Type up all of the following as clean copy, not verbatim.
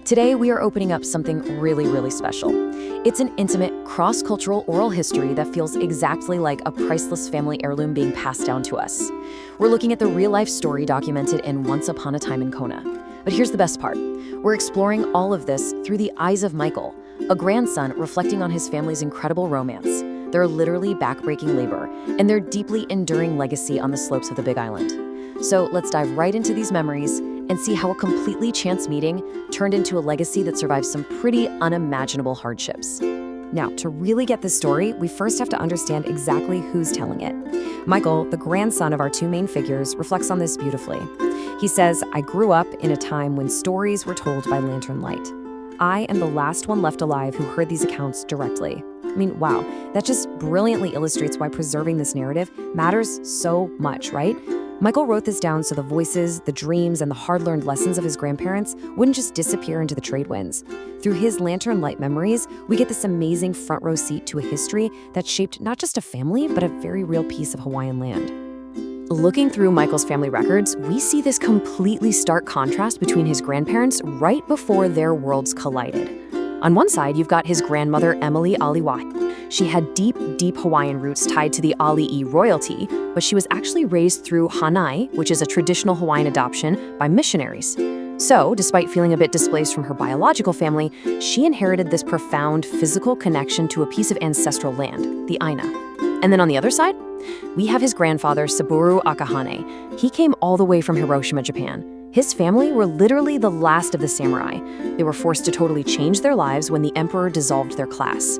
Today, we are opening up something really special. It's an intimate, cross-cultural oral history that feels exactly like a priceless family heirloom being passed down to us. We're looking at the real-life story documented in Once Upon a Time in Kona. But here's the best part. We're exploring all of this through the eyes of Michael, a grandson reflecting on his family's incredible romance, their literally backbreaking labor, and their deeply enduring legacy on the slopes of the Big Island. So let's dive right into these memories and see how a completely chance meeting turned into a legacy that survived some pretty unimaginable hardships. Now, to really get this story, we first have to understand exactly who's telling it. Michael, the grandson of our two main figures, reflects on this beautifully. He says, "I grew up in a time when stories were told by lantern light. I am the last one left alive who heard these accounts directly." I mean, wow, that just brilliantly illustrates why preserving this narrative matters so much, right? Michael wrote this down so the voices, the dreams, and the hard-learned lessons of his grandparents wouldn't just disappear into the trade winds. Through his lantern light memories, we get this amazing front-row seat to a history that shaped not just a family, but a very real piece of Hawaiian land. Looking through Michael's family records, we see this completely stark contrast between his grandparents right before their worlds collided. On one side, you've got his grandmother, Emily Aliwahi. She had deep Hawaiian roots tied to the Ali'i royalty, but she was actually raised through Hanai, which is a traditional Hawaiian adoption, by missionaries. So, despite feeling a bit displaced from her biological family, she inherited this profound physical connection to a piece of ancestral land, the Aina. And then on the other side, we have his grandfather, Saburo Akahane. He came all the way from Hiroshima, Japan. His family were literally the last of the samurai. They were forced to totally change their lives when the emperor dissolved their class.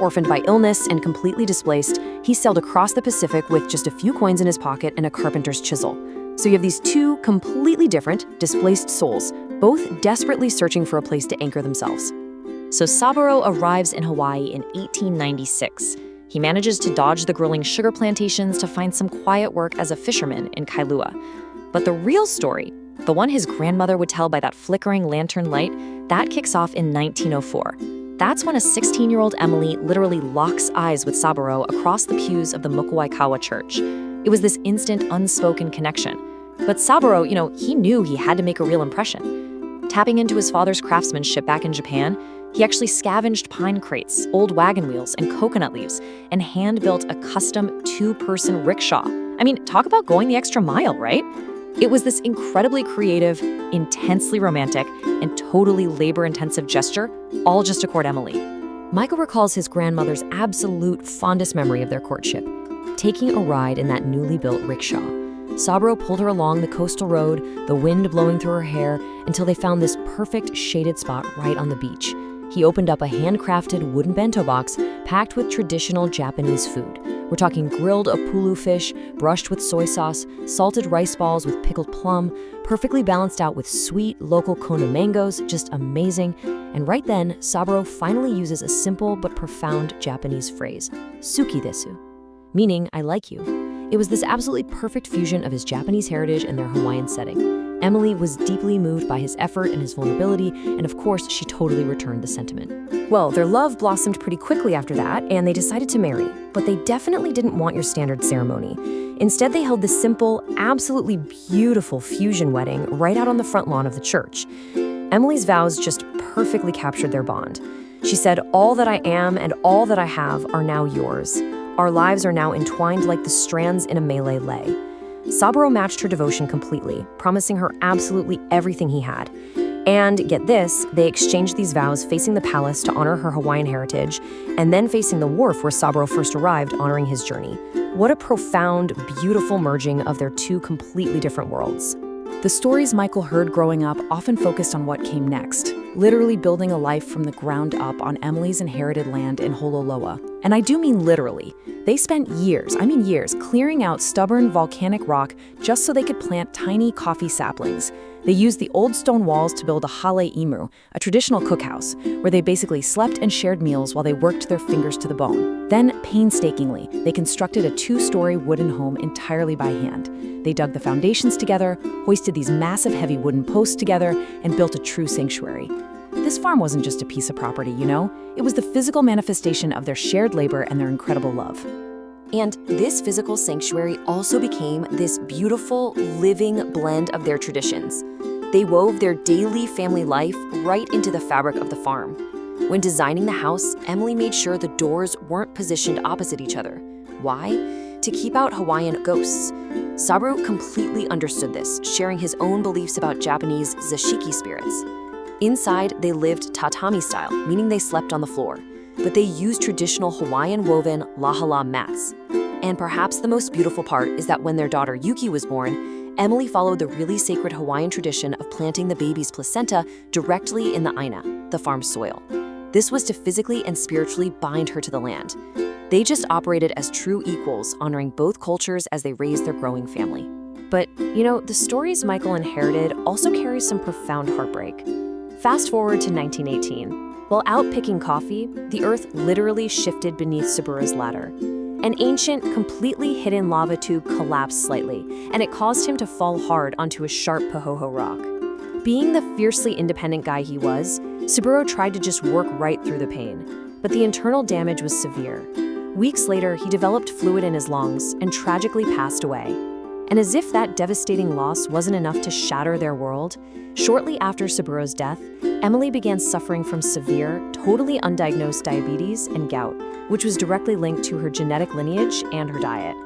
Orphaned by illness and completely displaced, he sailed across the Pacific with just a few coins in his pocket and a carpenter's chisel. So you have these two completely different, displaced souls, both desperately searching for a place to anchor themselves. So Saburo arrives in Hawaii in 1896. He manages to dodge the grueling sugar plantations to find some quiet work as a fisherman in Kailua. But the real story, the one his grandmother would tell by that flickering lantern light, that kicks off in 1904. That's when a 16-year-old Emily literally locks eyes with Saburo across the pews of the Mokuaikawa church. It was this instant, unspoken connection. But Saburo, he knew he had to make a real impression. Tapping into his father's craftsmanship back in Japan, he actually scavenged pine crates, old wagon wheels, and coconut leaves, and hand-built a custom two-person rickshaw. I mean, talk about going the extra mile, right? It was this incredibly creative, intensely romantic, and totally labor-intensive gesture, all just to court Emily. Michael recalls his grandmother's absolute fondest memory of their courtship, taking a ride in that newly built rickshaw. Saburo pulled her along the coastal road, the wind blowing through her hair, until they found this perfect shaded spot right on the beach. He opened up a handcrafted wooden bento box packed with traditional Japanese food. We're talking grilled apulu fish, brushed with soy sauce, salted rice balls with pickled plum, perfectly balanced out with sweet local Kona mangoes, just amazing. And right then, Saburo finally uses a simple but profound Japanese phrase, "suki desu," meaning "I like you." It was this absolutely perfect fusion of his Japanese heritage and their Hawaiian setting. Emily was deeply moved by his effort and his vulnerability, and of course, she totally returned the sentiment. Well, their love blossomed pretty quickly after that, and they decided to marry, but they definitely didn't want your standard ceremony. Instead, they held this simple, absolutely beautiful fusion wedding right out on the front lawn of the church. Emily's vows just perfectly captured their bond. She said, "All that I am and all that I have are now yours. Our lives are now entwined like the strands in a Malay lei." Saburo matched her devotion completely, promising her absolutely everything he had. And get this, they exchanged these vows facing the palace to honor her Hawaiian heritage, and then facing the wharf where Saburo first arrived, honoring his journey. What a profound, beautiful merging of their two completely different worlds. The stories Michael heard growing up often focused on what came next, literally building a life from the ground up on Emily's inherited land in Hololoa. And I do mean literally. They spent years, clearing out stubborn volcanic rock just so they could plant tiny coffee saplings. They used the old stone walls to build a hale imu, a traditional cookhouse, where they basically slept and shared meals while they worked their fingers to the bone. Then, painstakingly, they constructed a 2-story wooden home entirely by hand. They dug the foundations together, hoisted these massive heavy wooden posts together, and built a true sanctuary. This farm wasn't just a piece of property, It was the physical manifestation of their shared labor and their incredible love. And this physical sanctuary also became this beautiful, living blend of their traditions. They wove their daily family life right into the fabric of the farm. When designing the house, Emily made sure the doors weren't positioned opposite each other. Why? To keep out Hawaiian ghosts. Saburo completely understood this, sharing his own beliefs about Japanese zashiki spirits. Inside, they lived tatami style, meaning they slept on the floor, but they used traditional Hawaiian woven lahala mats. And perhaps the most beautiful part is that when their daughter Yuki was born, Emily followed the really sacred Hawaiian tradition of planting the baby's placenta directly in the aina, the farm's soil. This was to physically and spiritually bind her to the land. They just operated as true equals, honoring both cultures as they raised their growing family. But, the stories Michael inherited also carry some profound heartbreak. Fast forward to 1918. While out picking coffee, the earth literally shifted beneath Saburo's ladder. An ancient, completely hidden lava tube collapsed slightly, and it caused him to fall hard onto a sharp Pahoho rock. Being the fiercely independent guy he was, Saburo tried to just work right through the pain, but the internal damage was severe. Weeks later, he developed fluid in his lungs and tragically passed away. And as if that devastating loss wasn't enough to shatter their world, shortly after Saburo's death, Emily began suffering from severe, totally undiagnosed diabetes and gout, which was directly linked to her genetic lineage and her diet.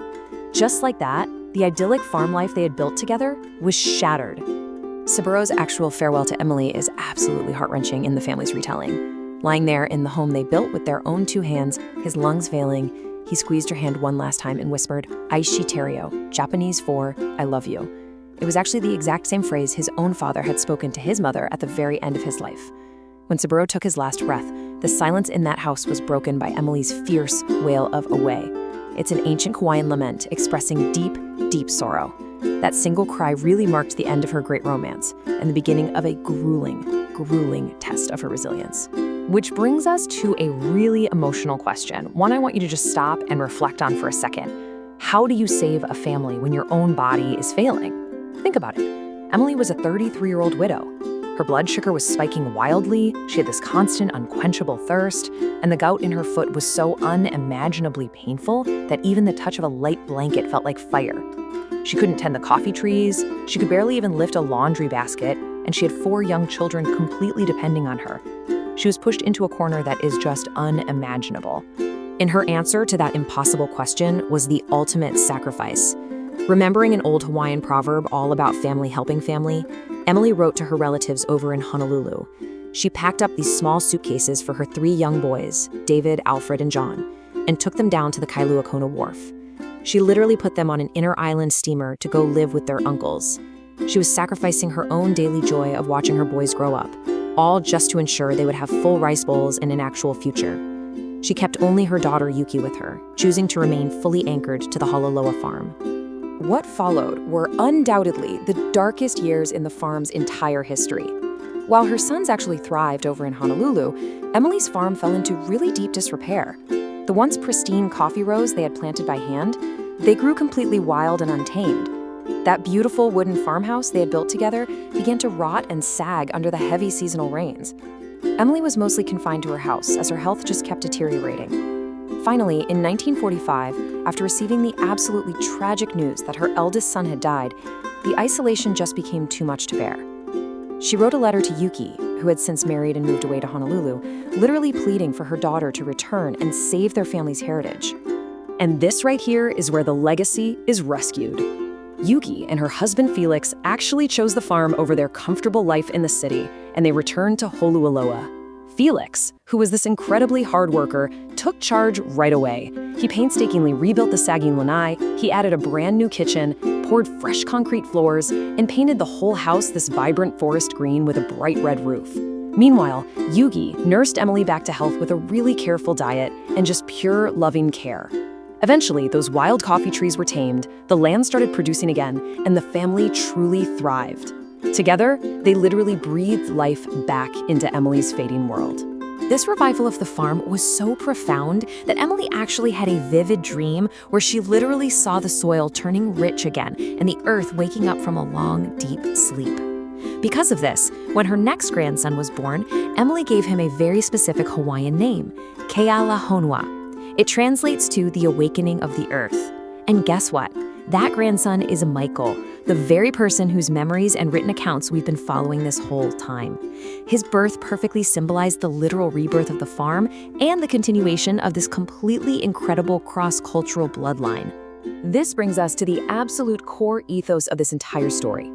Just like that, the idyllic farm life they had built together was shattered. Saburo's actual farewell to Emily is absolutely heart-wrenching in the family's retelling. Lying there in the home they built with their own two hands, his lungs failing, he squeezed her hand one last time and whispered, "Aishi Terio," Japanese for, "I love you." It was actually the exact same phrase his own father had spoken to his mother at the very end of his life. When Saburo took his last breath, the silence in that house was broken by Emily's fierce wail of "away." It's an ancient Hawaiian lament expressing deep, deep sorrow. That single cry really marked the end of her great romance and the beginning of a grueling, grueling test of her resilience. Which brings us to a really emotional question, one I want you to just stop and reflect on for a second. How do you save a family when your own body is failing? Think about it. Emily was a 33-year-old widow. Her blood sugar was spiking wildly, she had this constant, unquenchable thirst, and the gout in her foot was so unimaginably painful that even the touch of a light blanket felt like fire. She couldn't tend the coffee trees, she could barely even lift a laundry basket, and she had 4 young children completely depending on her. She was pushed into a corner that is just unimaginable. And her answer to that impossible question was the ultimate sacrifice. Remembering an old Hawaiian proverb all about family helping family, Emily wrote to her relatives over in Honolulu. She packed up these small suitcases for her 3 young boys, David, Alfred, and John, and took them down to the Kailua Kona wharf. She literally put them on an inter-island steamer to go live with their uncles. She was sacrificing her own daily joy of watching her boys grow up, all just to ensure they would have full rice bowls and an actual future. She kept only her daughter Yuki with her, choosing to remain fully anchored to the Hololoa farm. What followed were undoubtedly the darkest years in the farm's entire history. While her sons actually thrived over in Honolulu, Emily's farm fell into really deep disrepair. The once pristine coffee rows they had planted by hand, they grew completely wild and untamed. That beautiful wooden farmhouse they had built together began to rot and sag under the heavy seasonal rains. Emily was mostly confined to her house as her health just kept deteriorating. Finally, in 1945, after receiving the absolutely tragic news that her eldest son had died, the isolation just became too much to bear. She wrote a letter to Yuki, who had since married and moved away to Honolulu, literally pleading for her daughter to return and save their family's heritage. And this right here is where the legacy is rescued. Yuki and her husband Felix actually chose the farm over their comfortable life in the city, and they returned to Holualoa. Felix, who was this incredibly hard worker, took charge right away. He painstakingly rebuilt the sagging lanai, he added a brand new kitchen, poured fresh concrete floors, and painted the whole house this vibrant forest green with a bright red roof. Meanwhile, Yugi nursed Emily back to health with a really careful diet and just pure, loving care. Eventually, those wild coffee trees were tamed, the land started producing again, and the family truly thrived. Together, they literally breathed life back into Emily's fading world. This revival of the farm was so profound that Emily actually had a vivid dream where she literally saw the soil turning rich again and the earth waking up from a long, deep sleep. Because of this, when her next grandson was born, Emily gave him a very specific Hawaiian name, Keala Honua. It translates to the awakening of the earth. And guess what? That grandson is Michael, the very person whose memories and written accounts we've been following this whole time. His birth perfectly symbolized the literal rebirth of the farm and the continuation of this completely incredible cross-cultural bloodline. This brings us to the absolute core ethos of this entire story.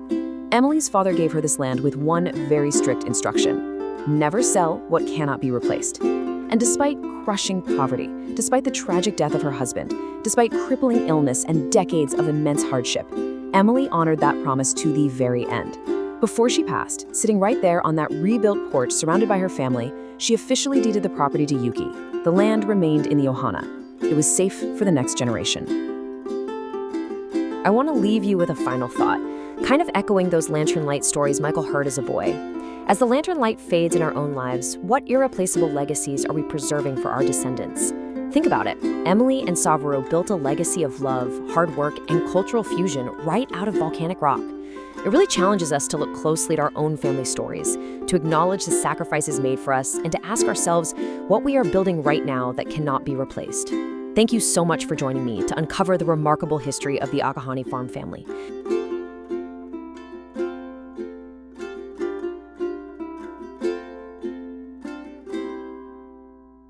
Emily's father gave her this land with one very strict instruction: never sell what cannot be replaced. And despite crushing poverty, despite the tragic death of her husband, despite crippling illness and decades of immense hardship, Emily honored that promise to the very end. Before she passed, sitting right there on that rebuilt porch surrounded by her family, she officially deeded the property to Yuki. The land remained in the Ohana. It was safe for the next generation. I want to leave you with a final thought, kind of echoing those lantern light stories Michael heard as a boy. As the lantern light fades in our own lives, what irreplaceable legacies are we preserving for our descendants? Think about it. Emily and Savaro built a legacy of love, hard work, and cultural fusion right out of volcanic rock. It really challenges us to look closely at our own family stories, to acknowledge the sacrifices made for us, and to ask ourselves what we are building right now that cannot be replaced. Thank you so much for joining me to uncover the remarkable history of the Akahani farm family.